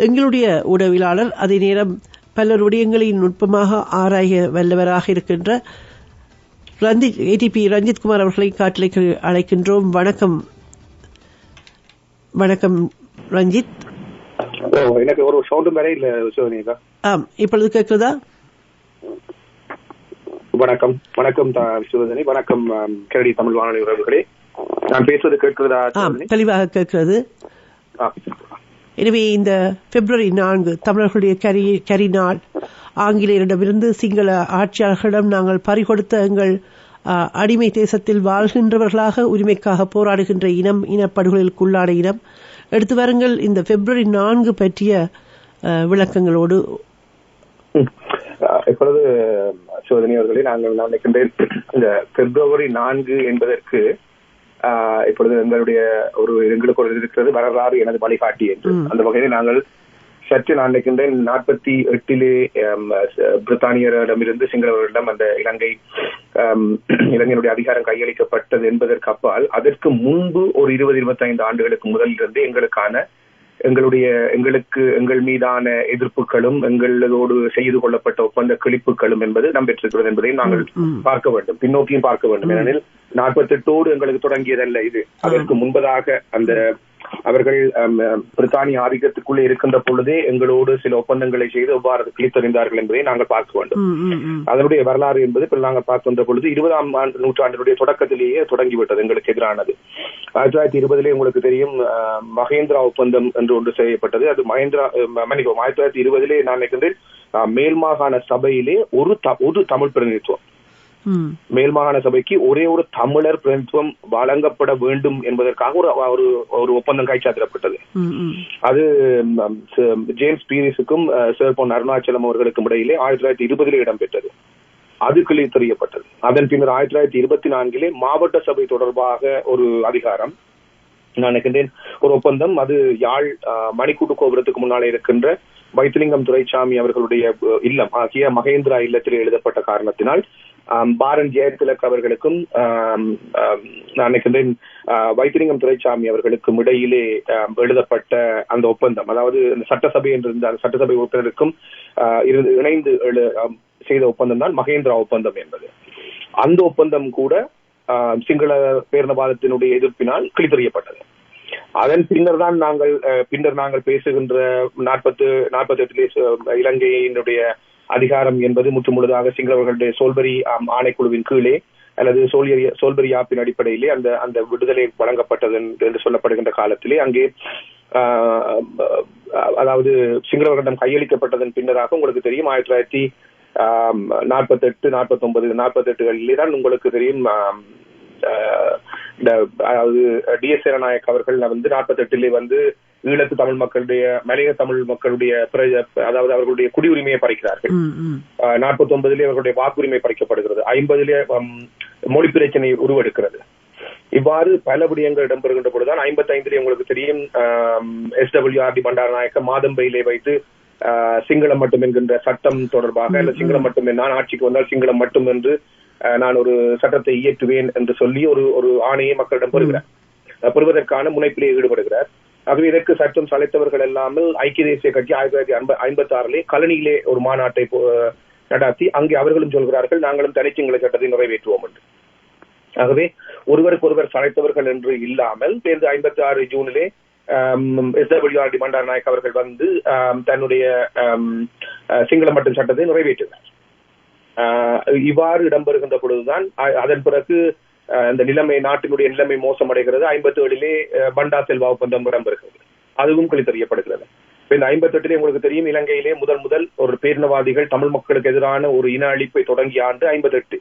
எங்களுடைய உடவியலாளர், அதே நேரம் பலர் விடயங்களை நுட்பமாக ஆராய வல்லவராக இருக்கின்ற ஏடிபி ரஞ்சித்குமார் அவர்களை காட்டலைக்கு அழைக்கின்றோம். வணக்கம். வணக்கம் ரஞ்சித். எனக்கு ஒரு சவுண்டும் வரை இல்ல. ஆம், இப்பொழுது கேட்கிறதா? வணக்கம். வணக்கம் சிவதனி. வணக்கம் கேரடி தமிழ் வானொலி உறவுகளே. நான் பேசுவது கேட்கிறதா? தெளிவாக கேட்கிறது. எனவே இந்த பிப்ரவரி 4 தமிழர்களுடைய கரி நாள். ஆங்கிலேயரிடமிருந்து சிங்கள ஆட்சியாளர்களிடம் நாங்கள் பறிகொடுத்த எங்கள் அடிமை தேசத்தில் வாழ்கின்றவர்களாக உரிமைக்காக போராடுகின்ற இனம், இனப்படுகொலைக்குள்ளான இனம். எடுத்து வாருங்கள் இந்த பிப்ரவரி 4 பற்றிய விளக்கங்களோடு. இப்பொழுது சோதனை அவர்களே, நான் நினைக்கின்றேன் இந்த பிப்ரவரி 4 என்பதற்கு இப்பொழுது எங்களுக்கு ஒரு இருக்கிறது வரலாறு எனது வழிகாட்டி என்று. அந்த வகையில் நாங்கள் சற்று நான் நினைக்கின்றேன் 48 பிரித்தானியரிடமிருந்து சிங்களவர்களிடம் அந்த இலங்கையினுடைய அதிகாரம் கையளிக்கப்பட்டது என்பதற்கு அப்பால் அதற்கு முன்பு ஒரு 20-25 ஆண்டுகளுக்கு முதலிலிருந்து எங்கள் மீதான எதிர்ப்புகளும் எங்களோடு செய்து கொள்ளப்பட்ட ஒப்பந்த கிழிப்புகளும் என்பது நம்பெற்றிருக்கிறது என்பதை நாங்கள் பார்க்க வேண்டும், பின்னோக்கியும் பார்க்க வேண்டும். ஏனெனில் 48 எங்களுக்கு தொடங்கியதல்ல இது. அதற்கு முன்பதாக அவர்கள் பிரித்தானிய ஆதிக்கத்துக்குள்ளே இருக்கின்ற பொழுதே எங்களோடு சில ஒப்பந்தங்களை செய்து எவ்வாறு கிழித்தறிந்தார்கள் என்பதை நாங்கள் பார்க்க வேண்டும். அதனுடைய வரலாறு என்பது இப்ப நாங்கள் பார்க்கின்ற பொழுது 20ஆம் நூற்றாண்டினுடைய தொடக்கத்திலேயே தொடங்கிவிட்டது எங்களுக்கு எதிரானது. 1920 உங்களுக்கு தெரியும் மகேந்திரா ஒப்பந்தம் என்று ஒன்று செய்யப்பட்டது. அது 1920 நான் நினைக்கின்றேன் மேல் மாகாண சபையிலே ஒரு தமிழ் பிரதிநிதித்துவம், மேல் மாகாண சபைக்கு ஒரே ஒரு தமிழர் பிரதிநிதித்துவம் வழங்கப்பட வேண்டும் என்பதற்காக ஒரு ஒப்பந்தம் கைச்சாத்திடப்பட்டது. அது ஜேம்ஸ் பீரிஸுக்கும் சர் பொன் அருணாச்சலம் அவர்களுக்கும் இடையிலே 1920 இடம்பெற்றது. அது கிழித்தறியப்பட்டது. அதன் பின்னர் 1924 மாவட்ட சபை தொடர்பாக ஒரு அதிகாரம், நான் நினைக்கின்றேன் ஒரு ஒப்பந்தம். அது யாழ் மணிக்கூட்டு கோபுரத்துக்கு முன்னாலே இருக்கின்ற வைத்திலிங்கம் துரைசாமி அவர்களுடைய இல்லம் ஆகிய மகேந்திரா இல்லத்தில் எழுதப்பட்ட காரணத்தினால் பாரன் ஜெயதிலக் அவர்களுக்கும் நான் நினைக்கின்றேன் வைத்திலிங்கம் துரைசாமி அவர்களுக்கும் இடையிலே எழுதப்பட்ட அந்த ஒப்பந்தம், அதாவது சட்டசபை என்றிருந்த அந்த சட்டசபை உறுப்பினருக்கும் இணைந்து செய்த ஒப்பந்தம் தான் மகேந்திரா ஒப்பந்தம் என்பது. அந்த ஒப்பந்தம் கூட சிங்கள பேரினவாதத்தினுடைய எதிர்ப்பினால் கிழித்தறியப்பட்டது. அதன் பின்னர் தான் நாங்கள் பேசுகின்ற 48 இலங்கையினுடைய அதிகாரம் என்பது முற்றுமுழுதாக சிங்களவர்களுடைய சோல்பரி ஆணைக்குழுவின் கீழே அல்லது சோல்பரி ஆப்பின் அடிப்படையிலே அந்த விடுதலை வழங்கப்பட்டது என்று சொல்லப்படுகின்ற காலத்திலே அங்கே அதாவது சிங்களவர்களிடம் கையளிக்கப்பட்டதன் பின்னராக உங்களுக்கு தெரியும் 1948, 49, 48களிலே தான் உங்களுக்கு தெரியும் அதாவது டிஎஸ் சேரநாயக் அவர்கள் 48 ஈழத்து தமிழ் மக்களுடைய மலைய தமிழ் மக்களுடைய அதாவது அவர்களுடைய குடியுரிமையை பறிக்கிறார்கள். 49 அவர்களுடைய வாக்குரிமை பறிக்கப்படுகிறது. 50 மொழி பிரச்சனை உருவெடுக்கிறது. இவ்வாறு பல விடயங்கள் இடம்பெறுகின்ற பொழுதுதான் 55 உங்களுக்கு தெரியும் SWRD பண்டாரநாயக்க மாதம்பையிலே வைத்து சிங்களம் மட்டும் என்கின்ற சட்டம் தொடர்பாக அல்ல சிங்களம் மட்டும் நான் ஆட்சிக்கு வந்தால் சிங்களம் மட்டும் என்று நான் ஒரு சட்டத்தை இயற்றுவேன் என்று சொல்லி ஒரு ஆணையை மக்களிடம் பெறுவதற்கான முனைப்பிலே ஈடுபடுகிறார். ஆகவே இதற்கு சட்டம் சளைத்தவர்கள் எல்லாமல் ஐக்கிய தேசிய கட்சி 1956 கலனியிலே ஒரு மாநாட்டை நடாத்தி அங்கே அவர்களும் சொல்கிறார்கள் நாங்களும் தனிச்சிங்கள சட்டத்தை நிறைவேற்றுவோம் என்று. ஆகவே ஒருவருக்கொருவர் சளைத்தவர்கள் என்று இல்லாமல் 56 ஜூனிலே SWRD பண்டாரநாயக் அவர்கள் தன்னுடைய சிங்களம் மட்டும் சட்டத்தை நிறைவேற்றினார். இவ்வாறு இடம்பெறுகின்ற பொழுதுதான் அதன் பிறகு இந்த நாட்டினுடைய நிலைமை மோசமடைகிறது. 57 பண்டா செல்வா ஒப்பந்தம் இடம்பெறுகிறது. அதுவும் கிழித்தறியப்படுகிறது. இந்த 58 உங்களுக்கு தெரியும் இலங்கையிலே முதல் ஒரு பேரினவாதிகள் தமிழ் மக்களுக்கு எதிரான ஒரு இன அழிப்பை தொடங்கிய ஆண்டு 58.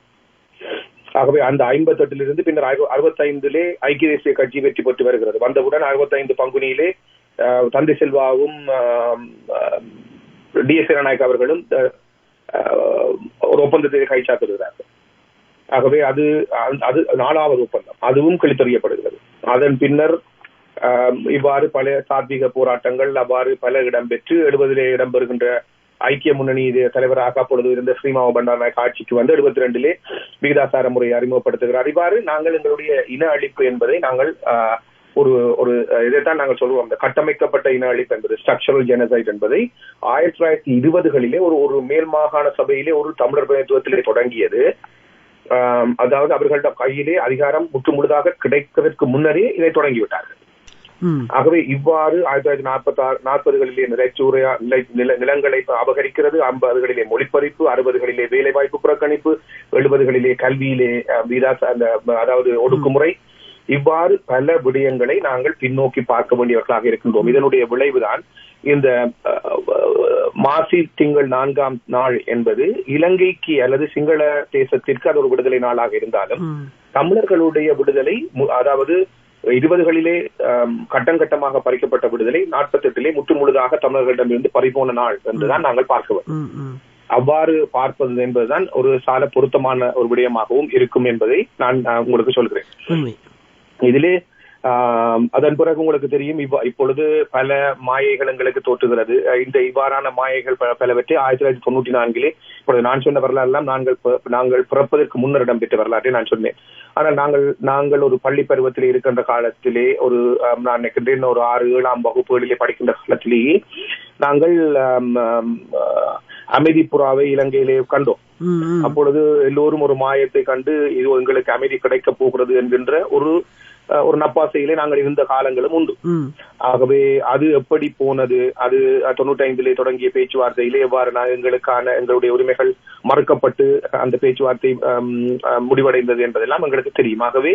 ஆகவே அந்த 58 பின்னர் 65 ஐக்கிய தேசிய கட்சி வெற்றி பெற்று வருகிறது. வந்தவுடன் 65 பங்குனியிலே தந்தை செல்வாவும் டிஎஸ் சேரநாயக் அவர்களும் ஒரு ஒப்பந்தத்தை கைச்சாத்துகிறார்கள். ஆகவே அது 4வது ஒப்பந்தம், அதுவும் கிழித்தறியப்படுகிறது. அதன் பின்னர் இவ்வாறு பல சாத்வீக போராட்டங்கள் அவ்வாறு பல இடம்பெற்று 70 இடம்பெறுகின்ற ஐக்கிய முன்னணி தலைவராக அப்பொழுது இருந்த ஸ்ரீமாவோ பண்டாரநாயக் ஆட்சிக்கு 72 விகிதாசார முறையை அறிமுகப்படுத்துகிறார். இவ்வாறு நாங்கள் எங்களுடைய இன அழிப்பு என்பதை நாங்கள் ஒரு இதைத்தான் நாங்கள் சொல்லுவோம், அந்த கட்டமைக்கப்பட்ட இன அழிப்பு என்பது ஸ்ட்ரக்சரல் ஜெனசைட் என்பதை 1920களிலே ஒரு மேல் மாகாண சபையிலே ஒரு தமிழர் பிரதிநிதித்துவத்திலே தொடங்கியது. அதாவது அவர்களோட கையிலே அதிகாரம் முற்றுமுழுதாக கிடைப்பதற்கு முன்னரே இதை தொடங்கிவிட்டார்கள். ஆகவே இவ்வாறு 1940களிலே நிலங்களை அபகரிக்கிறது, 50களிலே மொழிப்பறிப்பு, 60களிலே வேலைவாய்ப்பு புறக்கணிப்பு, 70களிலே கல்வியிலே அதாவது ஒடுக்குமுறை, இவ்வாறு பல விடயங்களை நாங்கள் பின்னோக்கி பார்க்க வேண்டியவர்களாக இருக்கின்றோம். இதனுடைய விளைவுதான் இந்த மாசி திங்கள் 4ஆம் நாள் என்பது இலங்கைக்கு அல்லது சிங்கள தேசத்திற்கு அது ஒரு விடுதலை நாளாக இருந்தாலும் தமிழர்களுடைய விடுதலை, அதாவது 20களிலே கட்டம் கட்டமாக பறிக்கப்பட்ட விடுதலை 48லே முற்றுமுழுதாக தமிழர்களிடமிருந்து பறிபோன நாள் என்றுதான் நாங்கள் பார்க்க. அவ்வாறு பார்ப்பது என்பதுதான் ஒரு சால பொருத்தமான ஒரு விடயமாகவும் இருக்கும் என்பதை நான் உங்களுக்கு சொல்கிறேன். இதிலே அதன் பிறகு உங்களுக்கு தெரியும், இப்பொழுது பல மாயைகள் எங்களுக்கு தோற்றுகிறது. இந்த இவ்வாறான மாயைகள் பலவற்றை 1994 இப்பொழுது நான் சொன்ன வரலாறு எல்லாம் நாங்கள் பிறப்பதற்கு முன்னர் இடம்பெற்ற வரலாற்றை நான் சொன்னேன். ஆனால் நாங்கள் ஒரு பள்ளி பருவத்திலே இருக்கின்ற காலத்திலே, நான் நினைக்கின்றேன் ஒரு 6-7ஆம் வகுப்புகளிலே படிக்கின்ற காலத்திலேயே நாங்கள் அமைதி புறாவை இலங்கையிலே கண்டோம். அப்பொழுது எல்லோரும் ஒரு மாயத்தை கண்டு இது எங்களுக்கு அமைதி கிடைக்க போகிறது என்கின்ற ஒரு நப்பாசையிலே நாங்கள் இருந்த காலங்களும் உண்டு. ஆகவே அது எப்படி போனது, அது 95லே தொடங்கிய பேச்சுவார்த்தையிலே எவ்வாறு எங்களுடைய உரிமைகள் மறுக்கப்பட்டு அந்த பேச்சுவார்த்தை முடிவடைந்தது என்பதெல்லாம் எங்களுக்கு தெரியும். ஆகவே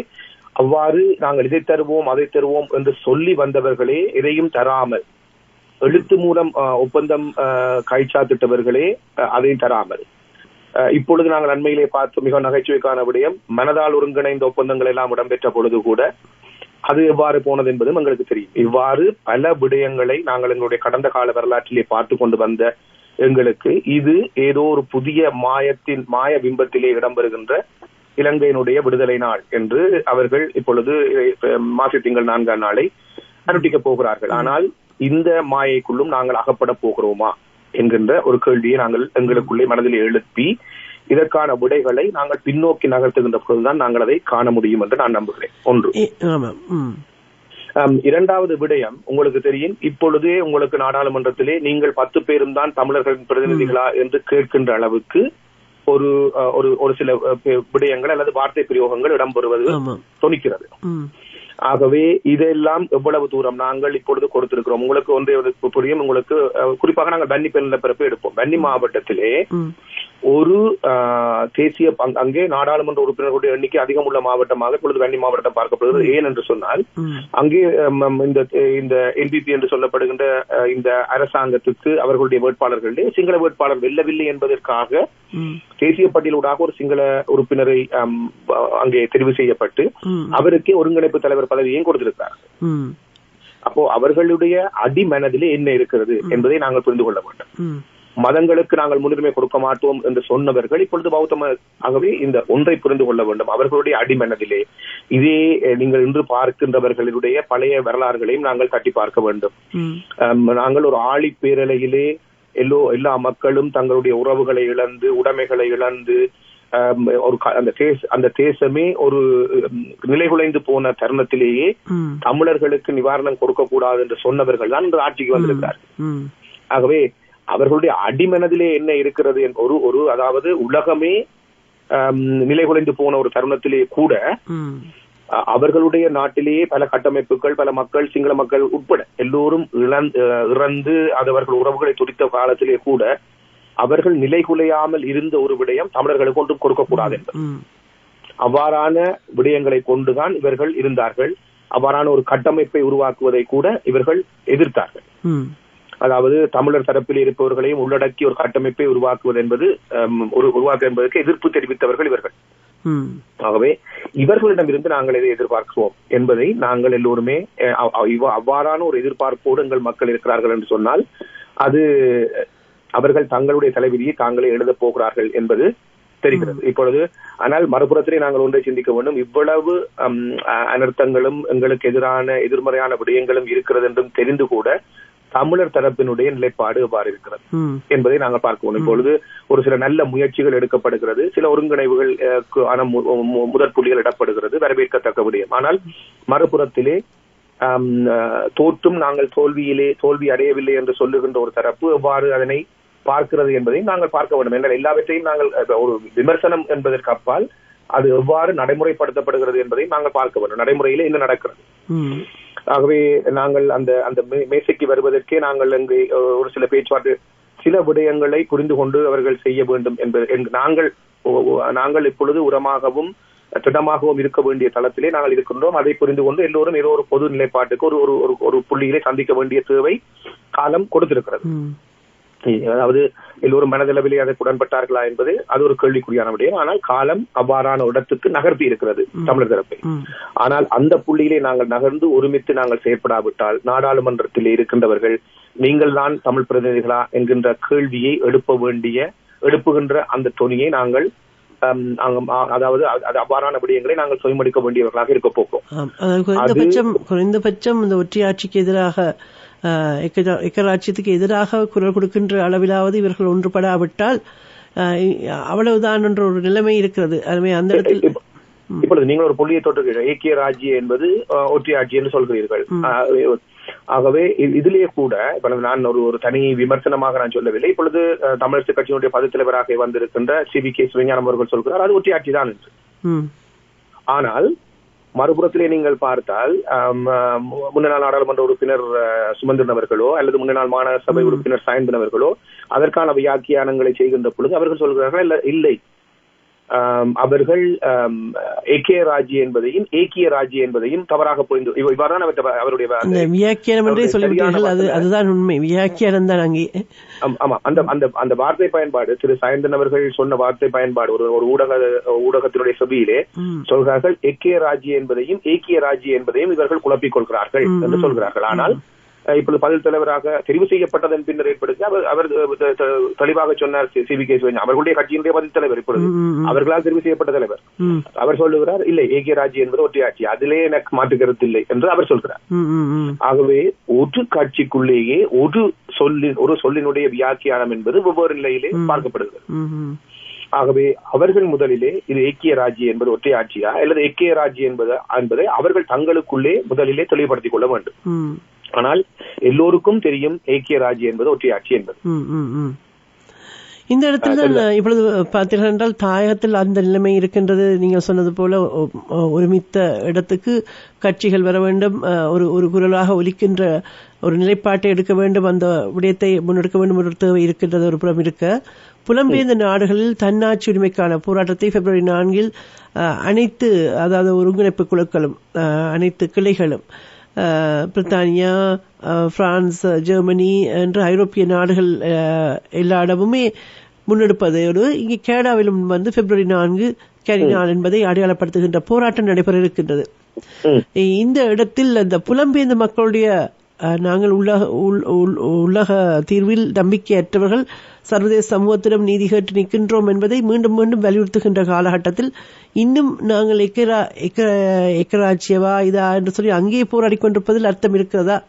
அவ்வாறு நாங்கள் இதை தருவோம் அதை தருவோம் என்று சொல்லி வந்தவர்களே எதையும் தராமல், எழுத்து மூலம் ஒப்பந்தம் கைச்சாத்திட்டவர்களே அதையும் தராமல், இப்பொழுது நாங்கள் அண்மையிலே பார்த்து மிக நகைச்சுவைக்கான விடயம், மனதால் ஒருங்கிணைந்த ஒப்பந்தங்கள் எல்லாம் இடம்பெற்ற பொழுது கூட அது எவ்வாறு போனது என்பதும் எங்களுக்கு தெரியும். இவ்வாறு பல விடயங்களை நாங்கள் எங்களுடைய கடந்த கால வரலாற்றிலே பார்த்து கொண்டு வந்த எங்களுக்கு இது ஏதோ ஒரு புதிய மாய பிம்பத்திலே இடம்பெறுகின்ற இலங்கையினுடைய விடுதலை நாள் என்று அவர்கள் இப்பொழுது மாசி திங்கள் 4ஆம் நாளை அனுஷ்டிக்கப் போகிறார்கள். ஆனால் இந்த மாயைக்குள்ளும் நாங்கள் அகப்பட போகிறோமா என்கின்ற ஒரு கேள்வியை நாங்கள் எங்களுக்குள்ளே மனதில் எழுப்பி இதற்கான விடைகளை நாங்கள் பின்னோக்கி நகர்த்துகின்ற பொழுதுதான் நாங்கள் அதை காண முடியும் என்று நான் நம்புகிறேன். ஒன்று. இரண்டாவது விடயம் உங்களுக்கு தெரியும், இப்பொழுதே உங்களுக்கு நாடாளுமன்றத்திலே நீங்கள் 10 பேரும் தான் தமிழர்களின் பிரதிநிதிகளா என்று கேட்கின்ற அளவுக்கு ஒரு சில விடயங்கள் அல்லது வார்த்தை பிரயோகங்கள் இடம்பெறுவது துணிக்கிறது. ஆகவே இதெல்லாம் எவ்வளவு தூரம் நாங்கள் இப்பொழுது கொடுத்திருக்கிறோம் உங்களுக்கு ஒன்றே புரியும். உங்களுக்கு குறிப்பாக நாங்கள் வன்னி நிலப்பரப்பு எடுப்போம். வன்னி மாவட்டத்திலே ஒரு தேசிய அங்கே நாடாளுமன்ற உறுப்பினர்களுடைய எண்ணிக்கை அதிகம் உள்ள மாவட்டமாக இப்பொழுது வன்னி மாவட்டம் பார்க்கப்படுகிறது. ஏன் என்று சொன்னால் அங்கே இந்த என்பிபி என்று சொல்லப்படுகின்ற இந்த அரசாங்கத்துக்கு அவர்களுடைய வேட்பாளர்களே சிங்கள வேட்பாளர் வெல்லவில்லை என்பதற்காக தேசிய பட்டியலூடாக ஒரு சிங்கள உறுப்பினரை அங்கே தெரிவு செய்யப்பட்டு அவருக்கே ஒருங்கிணைப்பு தலைவர் பதவியையும் கொடுத்திருக்கிறார். அப்போ அவர்களுடைய அடிமனதிலே என்ன இருக்கிறது என்பதை நாங்கள் புரிந்து கொள்ள வேண்டும். மதங்களுக்கு நாங்கள் முன்னுரிமை கொடுக்க மாட்டோம் என்று சொன்னவர்கள் இப்பொழுது பௌத்தமாகவே இந்த ஒன்றை புரிந்து கொள்ள வேண்டும். அவர்களுடைய அடிமனதிலே இதே நீங்கள் இன்று பார்க்கின்றவர்களுடைய பழைய வரலாறுகளையும் நாங்கள் தட்டி பார்க்க வேண்டும். நாங்கள் ஒரு ஆழி பேரலையிலே எல்லா மக்களும் தங்களுடைய உறவுகளை இழந்து உடைமைகளை இழந்து அந்த தேசமே ஒரு நிலைகுலைந்து போன தருணத்திலேயே தமிழர்களுக்கு நிவாரணம் கொடுக்க கூடாது என்று சொன்னவர்கள் தான் இன்று ஆட்சிக்கு வந்திருக்கிறார். ஆகவே அவர்களுடைய அடிமனதிலே என்ன இருக்கிறது ஒரு அதாவது உலகமே நிலைகுலைந்து போன ஒரு தருணத்திலே கூட அவர்களுடைய நாட்டிலேயே பல கட்டமைப்புகள் பல மக்கள் சிங்கள மக்கள் உட்பட எல்லோரும் இறந்து அவர்கள் உறவுகளை துடித்த காலத்திலே கூட அவர்கள் நிலைகுலையாமல் இருந்த ஒரு விடயம் தமிழர்களுக்கு ஒன்றும் கொடுக்கக்கூடாது என்பது. அவ்வாறான விடயங்களை கொண்டுதான் இவர்கள் இருந்தார்கள். அவ்வாறான ஒரு கட்டமைப்பை உருவாக்குவதை கூட இவர்கள் எதிர்த்தார்கள். அதாவது தமிழர் தரப்பில் இருப்பவர்களையும் உள்ளடக்கி ஒரு கட்டமைப்பை உருவாக்குவது என்பது என்பதற்கு எதிர்ப்பு தெரிவித்தவர்கள் இவர்கள். ஆகவே இவர்களிடமிருந்து நாங்கள் எதை எதிர்பார்க்கிறோம் என்பதை நாங்கள் எல்லோருமே அவ்வாறான ஒரு எதிர்பார்ப்போடு எங்கள் மக்கள் இருக்கிறார்கள் என்று சொன்னால் அது அவர்கள் தங்களுடைய தலைவிதியை தாங்களே எழுதப் போகிறார்கள் என்பது தெரிகிறது இப்பொழுது. ஆனால் மறுபுறத்திலே நாங்கள் ஒன்றை சிந்திக்க வேண்டும். இவ்வளவு அனர்த்தங்களும் எங்களுக்கு எதிர்மறையான விடயங்களும் இருக்கிறது என்றும் தெரிந்து கூட தமிழர் தரப்பினுடைய நிலைப்பாடு எவ்வாறு இருக்கிறது என்பதை நாங்கள் பார்க்கணும். இப்பொழுது ஒரு சில நல்ல முயற்சிகள் எடுக்கப்படுகிறது, சில ஒருங்கிணைவுகள் முதற் புள்ளிகள் இடப்படுகிறது, வரவேற்கத்தக்க விடயம். ஆனால் மறுபுறத்திலே தோற்றும் நாங்கள் தோல்வி அடையவில்லை என்று சொல்லுகின்ற ஒரு தரப்பு எவ்வாறு அதனை பார்க்கிறது என்பதை நாங்கள் பார்க்க வேண்டும். என்றால் எல்லாவற்றையும் நாங்கள் ஒரு விமர்சனம் என்பதற்கு அப்பால் அது எவ்வாறு நடைமுறைப்படுத்தப்படுகிறது என்பதை நாங்கள் பார்க்க வேண்டும். நடைமுறையில என்ன நடக்கிறது. ஆகவே நாங்கள் அந்த மேசைக்கு வருவதற்கே நாங்கள் அங்கே ஒரு சில பேச்சுவார்த்தை சில விடயங்களை புரிந்து கொண்டு அவர்கள் செய்ய வேண்டும் என்பது நாங்கள் இப்பொழுது உரமாகவும் திடமாகவும் இருக்க வேண்டிய தளத்திலே நாங்கள் இருக்கின்றோம். அதை புரிந்து கொண்டு எல்லோரும் ஏதோ ஒரு பொது நிலைப்பாட்டுக்கு ஒரு புள்ளியிலே சந்திக்க வேண்டிய தேவை காலம் கொடுத்திருக்கிறது. அதாவது எல்லோரும் மனதளவிலே அதை உடன்பட்டார்களா என்பது அது ஒரு கேள்விக்குறியான விடயம். ஆனால் காலம் அவ்வாறான இடத்துக்கு நகர்த்தி இருக்கிறது தமிழர் தரப்பை. ஆனால் அந்த புள்ளியிலே நாங்கள் நகர்ந்து ஒருமித்து நாங்கள் செயற்படாவிட்டால் நாடாளுமன்றத்திலே இருக்கின்றவர்கள் நீங்கள் தான் தமிழ் பிரதிநிதிகளா என்கின்ற கேள்வியை எழுப்புகின்ற அந்த தொனியை நாங்கள் அதாவது அவ்வாறான விடயங்களை நாங்கள் சுயமளிக்க வேண்டியவர்களாக இருக்க போகிறோம். குறைந்தபட்சம் இந்த ஒற்றையாட்சிக்கு எதிராக ஏக்கராட்சியத்துக்கு எதிராக குரல் கொடுக்கின்ற அளவிலாவது இவர்கள் ஒன்றுபடாவிட்டால் அவ்வளவுதான் என்ற ஒரு நிலைமை இருக்கிறது. அந்த இடத்தில் இப்பொழுது நீங்கள் ஒரு புள்ளியை தொட்டிருக்கிறீர்கள். ஏக்கிய ராஜ்யம் என்பது ஒற்றையாட்சி என்று சொல்கிறீர்கள். ஆகவே இதிலேயே கூட நான் ஒரு தனி விமர்சனமாக நான் சொல்லவில்லை. இப்பொழுது தமிழரசு கட்சியினுடைய பொதுத் தலைவராக வந்திருக்கின்ற CVK சிவஞானம் அவர்கள் சொல்கிறார் அது ஒற்றையாட்சி தான் என்று. ஆனால் மறுபுறத்திலே நீங்கள் பார்த்தால் முன்னாள் நாடாளுமன்ற உறுப்பினர் சுமந்திரன் அவர்களோ அல்லது முன்னாள் மாநகர சபை உறுப்பினர் சாயந்தன் அவர்களோ அதற்கான வியாக்கியானங்களை செய்கின்ற பொழுது அவர்கள் சொல்கிறார்கள் இல்லை அவர்கள் ஏக்கிய ராஜ்யம் என்பதையும் ஏக்கிய ராஜ்யம் என்பதையும் தவறாக புரிந்து இவ்வாறான அவருடைய வியாக்கியானம் என்றே சொல்லிவிட்டார்கள். அதுதான் உண்மை, வியாக்கியானம் தான் அங்கே. ஆமா, அந்த வார்த்தை பயன்பாடு திரு சாயந்தன் அவர்கள் சொன்ன வார்த்தை பயன்பாடு ஒரு ஊடகத்தினுடைய சபையிலே சொல்கிறார்கள் ஏக்கிய ராஜ்யம் என்பதையும் ஏக்கிய ராஜ்யம் என்பதையும் இவர்கள் குழப்பிக் கொள்கிறார்கள் என்று சொல்கிறார்கள். ஆனால் இப்பொழுது பதில் தலைவராக தெரிவு செய்யப்பட்டதன் பின்னர் ஏற்படுத்தி அவர் தெளிவாக சொன்னார் CVK சிவஞானம் அவர்களுடைய கட்சியினுடைய பதில் தலைவர் இப்பொழுது அவர்களால் தெரிவு செய்யப்பட்ட தலைவர். அவர் சொல்லுகிறார் இல்லை ஏகிய ராஜ்யம் என்பது ஒற்றையாட்சி, அதிலே எனக்கு மாற்று கருத்து இல்லை என்று அவர் சொல்கிறார். ஆகவே ஒரு கட்சிக்குள்ளேயே ஒரு சொல்லினுடைய வியாக்கியானம் என்பது ஒவ்வொரு நிலையிலே பார்க்கப்படுகிறது. ஆகவே அவர்கள் முதலிலே இது ஏக்கிய ராஜ்யம் என்பது ஒற்றையாட்சியா அல்லது ஏக்கிய ராஜ்யம் என்பதை அவர்கள் தங்களுக்குள்ளே முதலிலே தெளிவுபடுத்திக் கொள்ள வேண்டும். ஆனால் எல்லோருக்கும் தெரியும் ஏக்கிய ராஜ்யம் என்பது ஒற்றையாட்சி என்பது. இந்த இடத்துல தான் இப்பொழுது பார்த்தீர்கள் என்றால் தாயகத்தில் அந்த நிலைமை இருக்கின்றது. நீங்கள் சொன்னது போல ஒருமித்த இடத்துக்கு கட்சிகள் வர வேண்டும், ஒரு குரலாக ஒலிக்கின்ற ஒரு நிலைப்பாட்டை எடுக்க வேண்டும், அந்த விடயத்தை முன்னெடுக்க வேண்டும் ஒரு தேவை இருக்கின்றது. ஒரு புறம் இருக்க புலம்பெயர்ந்த நாடுகளில் தன்னாட்சி உரிமைக்கான போராட்டத்தை February 4 அனைத்து அதாவது ஒருங்கிணைப்பு குழுக்களும் அனைத்து கிளைகளும் பிரித்தானியா, பிரான்ஸ், ஜெர்மனி என்ற ஐரோப்பிய நாடுகள் எல்லா இடமுமே முன்னெடுப்பதோடு இங்கே கனடாவிலும் February 4 கேரி நாள் என்பதை அடையாளப்படுத்துகின்ற போராட்டம் நடைபெற இருக்கின்றது. இந்த இடத்தில் அந்த புலம்பெயர்ந்த மக்களுடைய நாங்கள் உலக தீர்வில் நம்பிக்கையற்றவர்கள் சர்வதேச சமூகத்திடம் நீதி கேட்டு நிற்கின்றோம் என்பதை மீண்டும் மீண்டும் வலியுறுத்துகின்ற காலகட்டத்தில் இன்னும் நாங்கள் எக்கராட்சியவா இதா என்று சொல்லி அங்கே போராடி கொண்டிருப்பதில் அர்த்தம் இருக்கிறதா?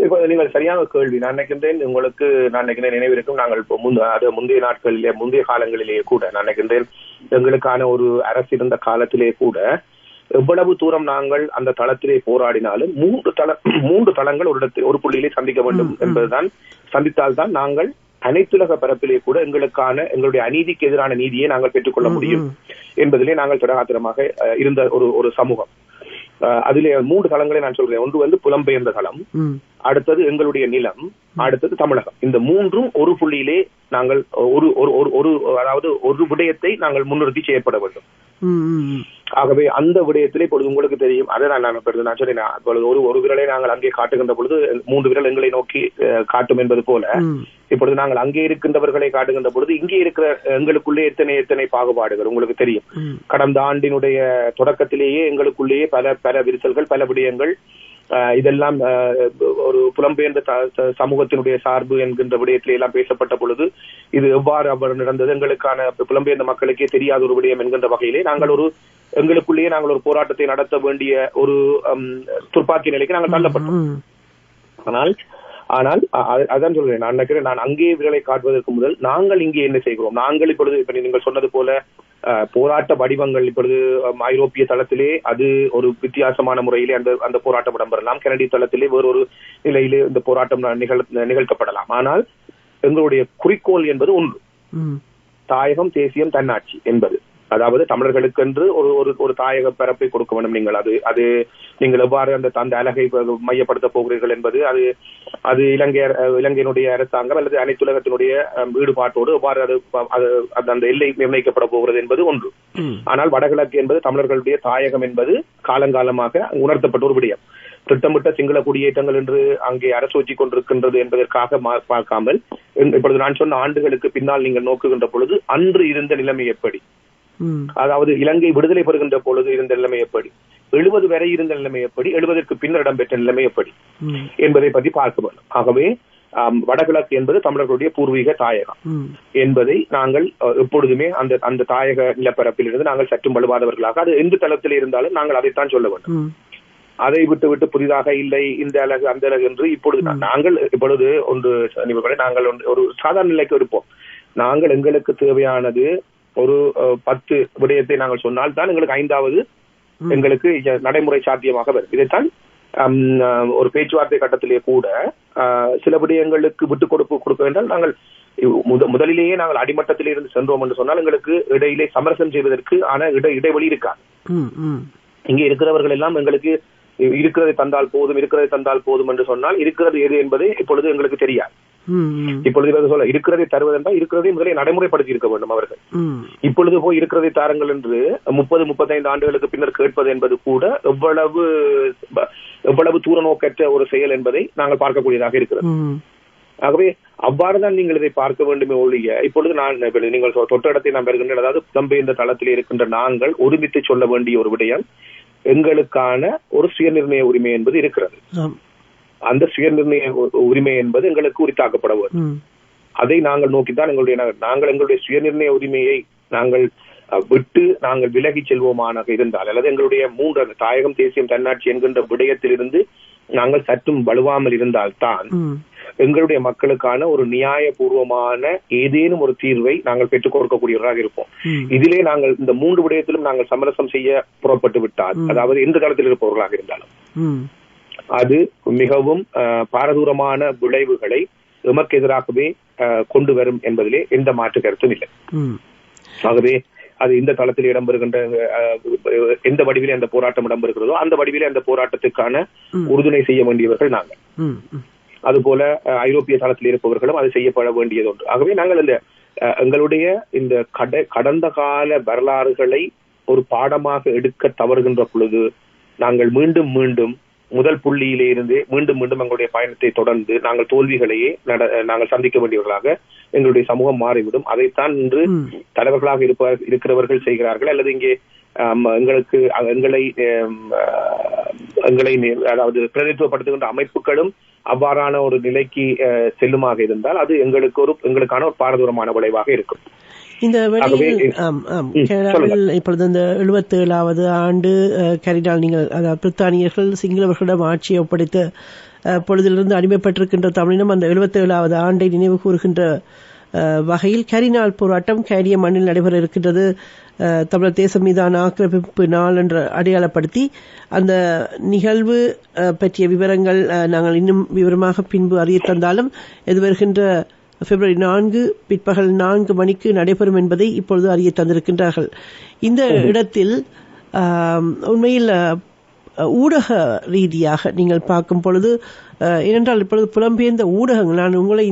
இப்ப நீங்கள் சரியான கேள்வி. நான் நினைக்கின்றேன் உங்களுக்கு நினைவிருக்கும் நாங்கள் முந்தைய நாட்களிலே முந்தைய காலங்களிலேயே கூட நான் நினைக்கின்றேன் எங்களுக்கான ஒரு அரசு இருந்த காலத்திலே கூட எவ்வளவு தூரம் நாங்கள் அந்த தளத்திலே போராடினாலும் மூன்று தளங்கள் ஒரு புள்ளியிலே சந்திக்க வேண்டும் என்பதுதான். சந்தித்தால்தான் நாங்கள் அனைத்துலக பரப்பிலே கூட எங்களுடைய அநீதிக்கு எதிரான நீதியை நாங்கள் பெற்றுக்கொள்ள முடியும் என்பதிலே நாங்கள் திடகாத்திரமாக இருந்த ஒரு சமூகம். அதிலே 3 தளங்களை நான் சொல்றேன். ஒன்று புலம்பெயர்ந்த தளம், அடுத்தது எங்களுடைய நிலம், அடுத்தது தமிழகம். இந்த மூன்றும் ஒரு புள்ளியிலே நாங்கள் அதாவது ஒரு விடயத்தை நாங்கள் முன்னிறுத்தி செய்யப்பட வேண்டும். ஆகவே அந்த விடயத்திலே இப்பொழுது உங்களுக்கு தெரியும், அதை நான் சொன்னேன், ஒரு விரலை நாங்கள் அங்கே காட்டுகின்ற பொழுது 3 விரல் எங்களை நோக்கி காட்டும் என்பது போல இப்பொழுது நாங்கள் அங்கே இருக்கின்றவர்களை காட்டுகின்ற பொழுது இங்கே இருக்கிற எங்களுக்குள்ளே எத்தனை பாகுபாடுகள் உங்களுக்கு தெரியும். கடந்த ஆண்டினுடைய தொடக்கத்திலேயே எங்களுக்குள்ளேயே பல விரிசல்கள், பல விடயங்கள், இதெல்லாம் ஒரு புலம்பெயர்ந்த சமூகத்தினுடைய சார்பு என்கின்ற விடயத்திலே எல்லாம் பேசப்பட்ட பொழுது இது எவ்வாறு அவர் நடந்தது எங்களுக்கான புலம்பெயர்ந்த மக்களுக்கே தெரியாத ஒரு விடயம் என்கின்ற வகையிலே நாங்கள் எங்களுக்குள்ளேயே நாங்கள் ஒரு போராட்டத்தை நடத்த வேண்டிய ஒரு துர்ப்பாக்கிய நிலைக்கு நாங்கள் தள்ளப்பட்டோம். ஆனால் ஆனால் அதான் சொல்றேன், நான் நினைக்கிறேன், நான் அங்கே விரலை காட்டுவதற்கு முதல் நாங்கள் இங்கே என்ன செய்கிறோம். நாங்கள் இப்பொழுது இப்ப நீங்கள் சொன்னது போல போராட்ட வடிவங்கள் இப்பொழுது ஐரோப்பிய தளத்திலே அது ஒரு வித்தியாசமான முறையிலே அந்த போராட்டம் இடம்பெறலாம். கனடிய தளத்திலே வேறொரு நிலையிலே இந்த போராட்டம் நிகழ்த்தப்படலாம். ஆனால் எங்களுடைய குறிக்கோள் என்பது ஒன்று, தாயகம், தேசியம், தன்னாட்சி என்பது. அதாவது தமிழர்களுக்கென்று ஒரு தாயக பரப்பை கொடுக்க வேண்டும். நீங்கள் அது நீங்கள் எவ்வாறு அந்த அழகை மையப்படுத்த போகிறீர்கள் என்பது அது இலங்கையினுடைய அரசாங்கம் அல்லது அனைத்துலகத்தினுடைய ஈடுபாட்டோடு எவ்வாறு அந்த எல்லை நிர்ணயிக்கப்பட போகிறது என்பது ஒன்று. ஆனால் வடகிழக்கு என்பது தமிழர்களுடைய தாயகம் என்பது காலங்காலமாக உணர்த்தப்பட்ட ஒரு விடயம். திட்டமிட்ட சிங்கள குடியேற்றங்கள் என்று அங்கே அரசு வச்சிக் கொண்டிருக்கின்றது என்பதற்காக பார்க்காமல், இப்பொழுது நான் சொன்ன ஆண்டுகளுக்கு பின்னால் நீங்கள் நோக்குகின்ற பொழுது அன்று இருந்த நிலைமை எப்படி, அதாவது இலங்கை விடுதலை பெறுகின்ற பொழுது இருந்த நிலைமை எப்படி, 70 வரை இருந்த நிலைமை எப்படி, 70க்கு பின்னர் இடம்பெற்ற நிலைமை எப்படி என்பதை பற்றி பார்க்க வேண்டும். ஆகவே வடகிழக்கு என்பது தமிழர்களுடைய பூர்வீக தாயகம் என்பதை நாங்கள் எப்பொழுதுமே அந்த தாயக நிலப்பரப்பில் இருந்து நாங்கள் சற்றும் வலுவாதவர்களாக, அது எந்த தளத்தில் இருந்தாலும் நாங்கள் அதைத்தான் சொல்ல வேண்டும். அதை விட்டு புதிதாக இல்லை இந்த அழகு அந்த அழகு என்று இப்பொழுது நாங்கள் ஒரு சாதாரண நிலைக்கு இருப்போம். நாங்கள் எங்களுக்கு தேவையானது ஒரு 10 விடயத்தை நாங்கள் சொன்னால் தான் எங்களுக்கு 5வது எங்களுக்கு நடைமுறை சாத்தியமாக வரும். இதைத்தான் ஒரு பேச்சுவார்த்தை கட்டத்திலே கூட சில விடயங்களுக்கு விட்டுக் கொடுக்க வேண்டாம். நாங்கள் முதலிலேயே நாங்கள் அடிமட்டத்திலே இருந்து சென்றோம் என்று சொன்னால் எங்களுக்கு இடையிலே சமரசம் செய்வதற்கு ஆன இடைவெளி இருக்காது. இங்கே இருக்கிறவர்கள் எல்லாம் எங்களுக்கு இருக்கிறதை தந்தால் போதும் என்று சொன்னால் இருக்கிறது எது என்பது இப்பொழுது எங்களுக்கு தெரியாது. இப்பொழுது சொல்ல இருக்கிறதை தருவதென்றால் இருக்கிறதை முதலே நடைமுறைப்படுத்தி இருக்க வேண்டும் அவர்கள். இப்பொழுது போய் இருக்கிறதை தாருங்கள் என்று 30-35 ஆண்டுகளுக்கு பின்னர் கேட்பது என்பது கூட எவ்வளவு தூர நோக்கற்ற ஒரு செயல் என்பதை நாங்கள் பார்க்கக்கூடியதாக இருக்கிறது. ஆகவே அவ்வாறுதான் நீங்கள் இதை பார்க்க வேண்டுமே ஒழிய, இப்பொழுது நீங்கள் தொட்ட இடத்தை நாம் வருகின்ற, அதாவது புலம்பெயர்ந்த தளத்தில் இருக்கின்ற நாங்கள் ஒருமித்து சொல்ல வேண்டிய ஒரு விடயம், எங்களுக்கான ஒரு சுயநிர்ணய உரிமை என்பது இருக்கிறது. அந்த சுயநிர்ணய உரிமை என்பது எங்களுக்கு உரித்தாக்கப்பட வேண்டும். அதை நாங்கள் நோக்கித்தான் எங்களுடைய சுயநிர்ணய உரிமையை நாங்கள் விட்டு நாங்கள் விலகி செல்வோமாக இருந்தால், அல்லது எங்களுடைய 3 தாயகம், தேசியம், தன்னாட்சி என்கின்ற விடயத்திலிருந்து நாங்கள் சற்றும் வலுவாமல் இருந்தால்தான் எங்களுடைய மக்களுக்கான ஒரு நியாயபூர்வமான ஏதேனும் ஒரு தீர்வை நாங்கள் பெற்றுக் கொடுக்கக்கூடியவராக இருப்போம். இதிலே நாங்கள் இந்த 3 விடயத்திலும் நாங்கள் சமரசம் செய்ய புறப்பட்டு விட்டால், அதாவது எந்த தளத்தில் இருப்பவர்களாக இருந்தாலும், அது மிகவும் பாரதூரமான விளைவுகளை எமக்கு எதிராகவே கொண்டு வரும் என்பதிலே எந்த மாற்று கருத்தும் இல்லை. ஆகவே அது இந்த தளத்தில் இடம்பெறுகின்ற எந்த வடிவிலே அந்த போராட்டம் இடம்பெறுகிறதோ அந்த வடிவிலே அந்த போராட்டத்துக்கான உறுதுணை செய்ய வேண்டியவர்கள் நாங்கள். அதுபோல ஐரோப்பிய தளத்தில் இருப்பவர்களும் அது செய்யப்பட வேண்டியது ஒன்று. ஆகவே நாங்கள் எங்களுடைய இந்த கடந்த கால வரலாறுகளை ஒரு பாடமாக எடுக்க தவறுகின்ற பொழுது நாங்கள் மீண்டும் முதல் புள்ளியிலே இருந்து மீண்டும் எங்களுடைய பயணத்தை தொடர்ந்து நாங்கள் தோல்விகளையே நாங்கள் சந்திக்க வேண்டியவர்களாக எங்களுடைய சமூகம் மாறிவிடும். அதைத்தான் இன்று தலைவர்களாக இருக்கிறவர்கள் செய்கிறார்கள். அல்லது இங்கே எங்களை அதாவது பிரதிநிதித்துவப்படுத்துகின்ற அமைப்புகளும் அவ்வாறான ஒரு நிலைக்கு செல்லுமாக இருந்தால் அது எங்களுக்கான ஒரு பாரதூரமான விளைவாக இருக்கும். இந்த வழியில் இப்பொழுது இந்த 77வது ஆண்டு கரினால் நீங்கள், அதாவது பிரித்தானியர்கள் சிங்களவர்களிடம் ஆட்சியை ஒப்படைத்த பொழுதிலிருந்து அடிமைப்பட்டிருக்கின்ற தமிழினம் அந்த 77வது ஆண்டை நினைவு கூறுகின்ற வகையில் கரிநாள் போராட்டம் கேரிய மண்ணில் நடைபெற இருக்கின்றது. தமிழர் தேசம் மீதான ஆக்கிரமிப்பு நாள் என்று அடையாளப்படுத்தி அந்த நிகழ்வு பற்றிய விவரங்கள் நாங்கள் இன்னும் விவரமாக பின்பு அறிய தந்தாலும் இது வருகின்ற பிப்ரவரி 4 பிற்பகல் 4 மணிக்கு நடைபெறும் என்பதை இப்பொழுது அறிய தந்திருக்கின்றார்கள். இந்த இடத்தில் உண்மையில் ஊடக ரீதியாக நீங்கள் பார்க்கும் பொழுது, ஏனென்றால் இப்பொழுது புலம்பெயர்ந்த ஊடகங்கள், நான் உங்களை